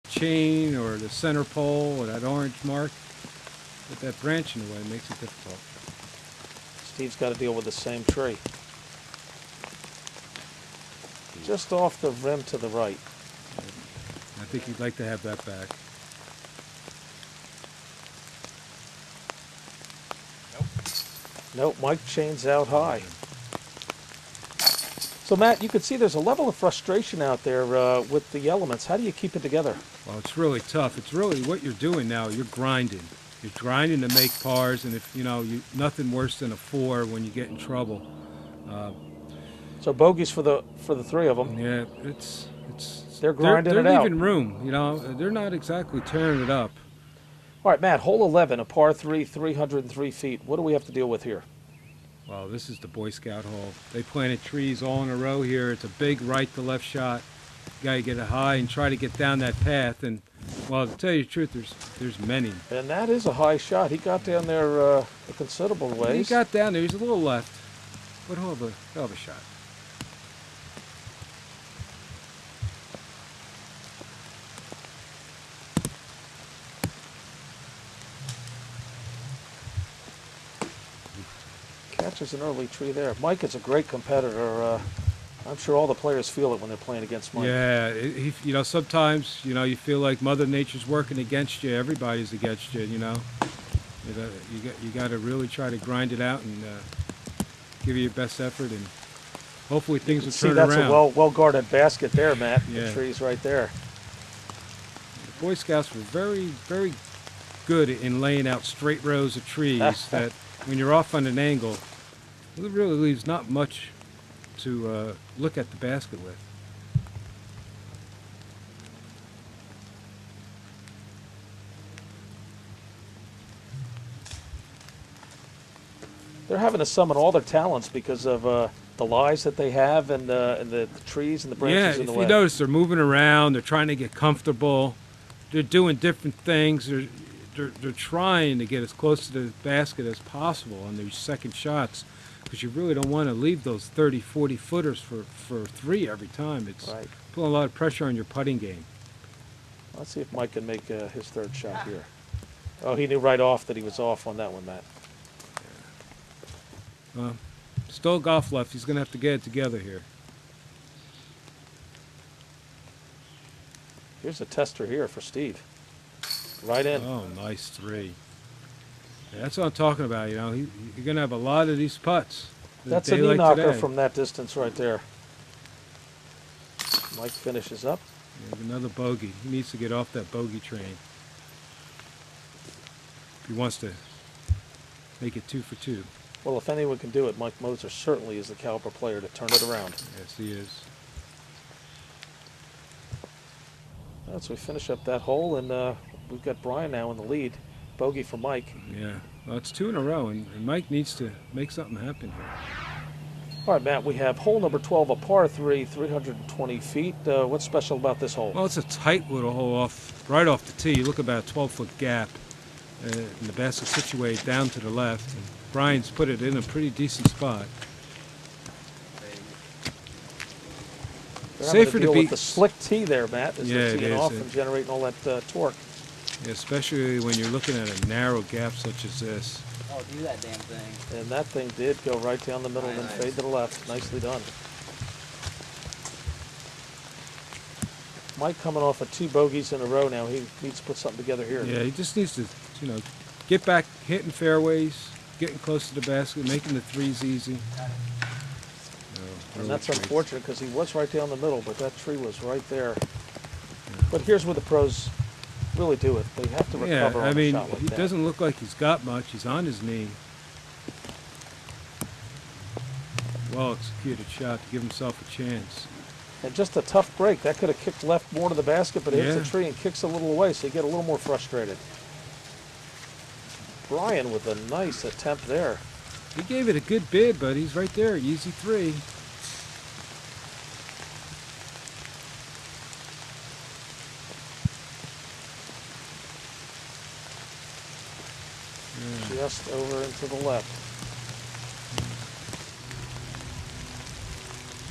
chain or the center pole or that orange mark. With that branch in the way makes it difficult. Steve's got to deal with the same tree. Just off the rim to the right. I think he'd like to have that back. Nope, Mike chains out high. So Matt, you can see there's a level of frustration out there with the elements. How do you keep it together? Well, it's really tough. It's really what you're doing now. You're grinding. You're grinding to make pars, and if nothing worse than a 4 when you get in trouble. So bogeys for the three of them. Yeah, they're grinding they're it out. leaving room. They're not exactly tearing it up. All right, Matt, hole 11, a par 3, 303 feet. What do we have to deal with here? Well, this is the Boy Scout hole. They planted trees all in a row here. It's a big right to left shot. You got to get it high and try to get down that path. And, well, to tell you the truth, there's many. And that is a high shot. He got down there a considerable ways. He got down there. He's a little left. But hell of a shot. Catches an early tree there. Mike is a great competitor. I'm sure all the players feel it when they're playing against Mike. Yeah, sometimes, you feel like Mother Nature's working against you. Everybody's against you, You got to really try to grind it out and give you your best effort, and hopefully things will turn around. See, that's a well-guarded basket there, Matt. Yeah. The tree's right there. The Boy Scouts were very, very good in laying out straight rows of trees that when you're off on an angle, it really leaves not much to look at the basket with. They're having to summon all their talents because of the lies that they have and the trees and the branches in the way. Yeah, if you notice, they're moving around. They're trying to get comfortable. They're doing different things. They're trying to get as close to the basket as possible on these second shots, because you really don't want to leave those 30, 40 footers for 3 every time. It's right. Putting a lot of pressure on your putting game. Let's see if Mike can make his third shot here. Oh, he knew right off that he was off on that one, Matt. Still golf left. He's going to have to get it together here. Here's a tester here for Steve. Right in. Oh, nice 3. Yeah, that's what I'm talking about. You're going to have a lot of these putts. That's a knee knocker from that distance right there. Mike finishes up. Yeah, another bogey. He needs to get off that bogey train if he wants to make it 2 for 2. Well, if anyone can do it, Mike Moser certainly is the caliber player to turn it around. Yes, he is. Right, so we finish up that hole, and we've got Brian now in the lead. Bogey for Mike. Yeah, well, it's 2 in a row, and Mike needs to make something happen here. All right, Matt, we have hole number 12, a par 3, 320 feet. What's special about this hole? Well, it's a tight little hole right off the tee. You look about a 12-foot gap, and the basket's situated down to the left. And Brian's put it in a pretty decent spot. Safer to deal with the slick tee there, Matt, as they're teeing off and generating all that torque. Yeah, especially when you're looking at a narrow gap such as this. Oh, do that damn thing. And that thing did go right down the middle and then fade to the left. Nicely done. Mike coming off of 2 bogeys in a row now. He needs to put something together here. Yeah, he just needs to, get back hitting fairways, getting close to the basket, making the 3s easy. And that's unfortunate because he was right down the middle, but that tree was right there. But here's where the pros really do it. They have to recover on a shot like he that. doesn't look like he's got much. He's on his knee. Well executed shot to give himself a chance. And just a tough break. That could have kicked left more to the basket, but it hits the tree and kicks a little away, so you get a little more frustrated. Brian with a nice attempt there. He gave it a good bid, but he's right there. Easy 3. Just over and to the left.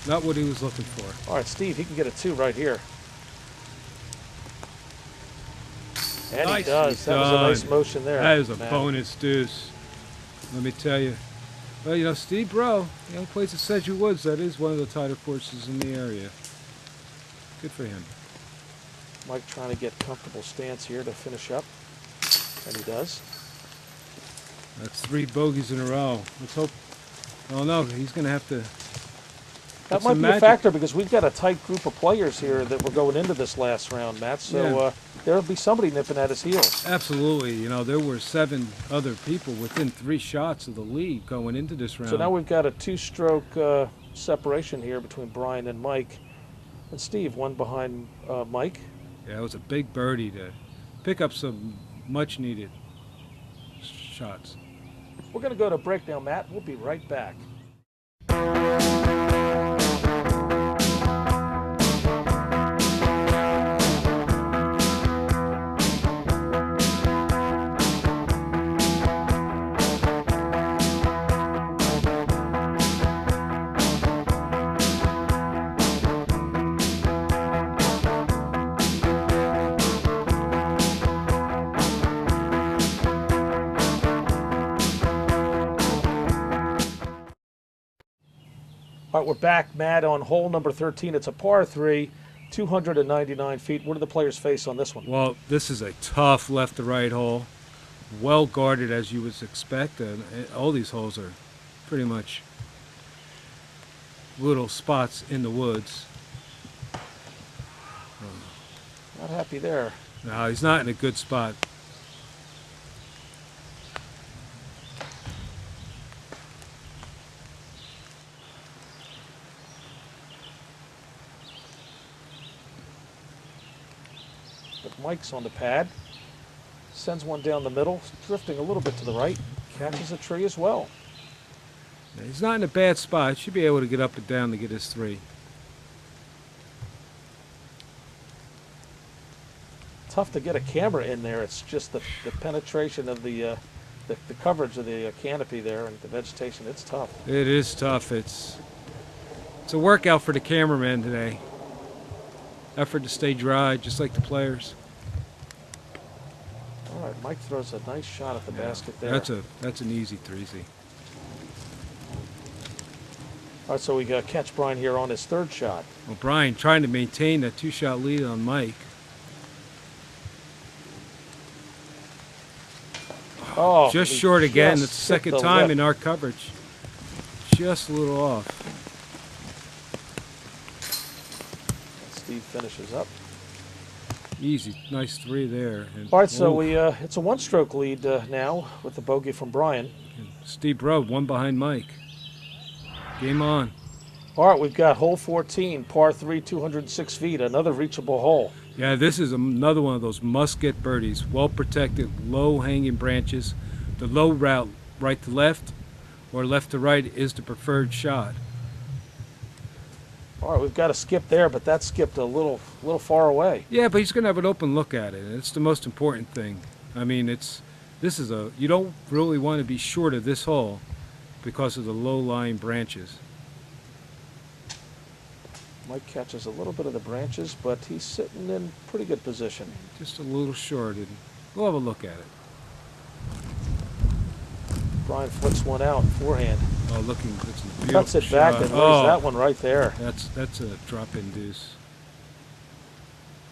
Not what he was looking for. All right, Steve, he can get a 2 right here. And Nice, he does. That was a nice motion there. That is a Matt. bonus deuce. Let me tell you. Well, you know, Steve Bro, the only place at Sedgwick Woods, that is one of the tighter courses in the area. Good for him. Mike trying to get comfortable stance here to finish up. And he does. That's 3 bogeys in a row. Let's hope. Oh no, he's going to have to. That might be a factor because we've got a tight group of players here that we're going into this last round, Matt. So there'll be somebody nipping at his heels. Absolutely. You know, there were 7 other people within 3 shots of the lead going into this round. So now we've got a 2-stroke separation here between Brian and Mike. And Steve, one behind Mike. Yeah, it was a big birdie to pick up some much-needed shots. We're going to go to break now, Matt. We'll be right back. All right, we're back, Matt, on hole number 13. It's a par 3, 299 feet. What do the players face on this one? Well, this is a tough left-to-right hole. Well guarded, as you would expect. All these holes are pretty much little spots in the woods. Not happy there. No, he's not in a good spot. But Mike's on the pad. Sends one down the middle, drifting a little bit to the right. Catches a tree as well. He's not in a bad spot. Should be able to get up and down to get his 3. Tough to get a camera in there. It's just the penetration of the coverage of the canopy there and the vegetation. It's tough. It is tough. It's a workout for the cameraman today. Effort to stay dry, just like the players. All right, Mike throws a nice shot at the basket there. That's an easy 3-0. All right, so we got catch Brian here on his 3rd shot. Well, Brian trying to maintain that 2-shot lead on Mike. Oh, just short again. just That's the second hit the time lip. in our coverage. Just a little off. Steve finishes up. Easy, nice 3 there. And, All right, so it's a 1-stroke lead now with the bogey from Brian. and Steve Rowe, 1 behind Mike. Game on. All right, we've got hole 14, par 3, 206 feet, another reachable hole. Yeah, this is another one of those must-get birdies. Well-protected, low-hanging branches. The low route, right to left or left to right, is the preferred shot. All right, we've got a skip there, but that skipped a little far away. Yeah, but he's going to have an open look at it. It's the most important thing. I mean, you don't really want to be short of this hole because of the low-lying branches. Mike catches a little bit of the branches, but he's sitting in pretty good position. Just a little short, and we'll have a look at it. Brian flicks one out forehand. Oh, looking, that's a beautiful Cuts it back shot. and lays that one right there. That's a drop-in deuce.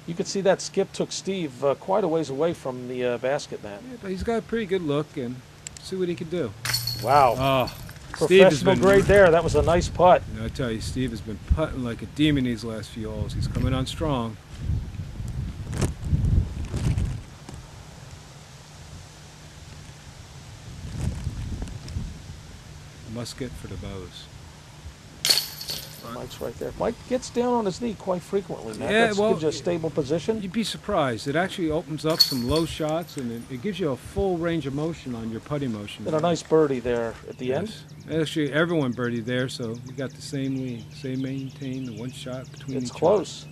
You could see that skip took Steve quite a ways away from the basket, man. Yeah, but he's got a pretty good look, and see what he can do. Wow. Oh, Steve has Professional been, grade there. That was a nice putt. I tell you, Steve has been putting like a demon these last few holes. He's coming on strong. Musket for the bows. Mike's right there. Mike gets down on his knee quite frequently, Matt. Yeah, That well, gives you a stable position. You'd be surprised. It actually opens up some low shots, and it gives you a full range of motion on your putting motion. And a nice birdie there at the end. Yes. Actually, everyone birdied there, so we got the same lead. Same maintain, the 1 shot between It's each close.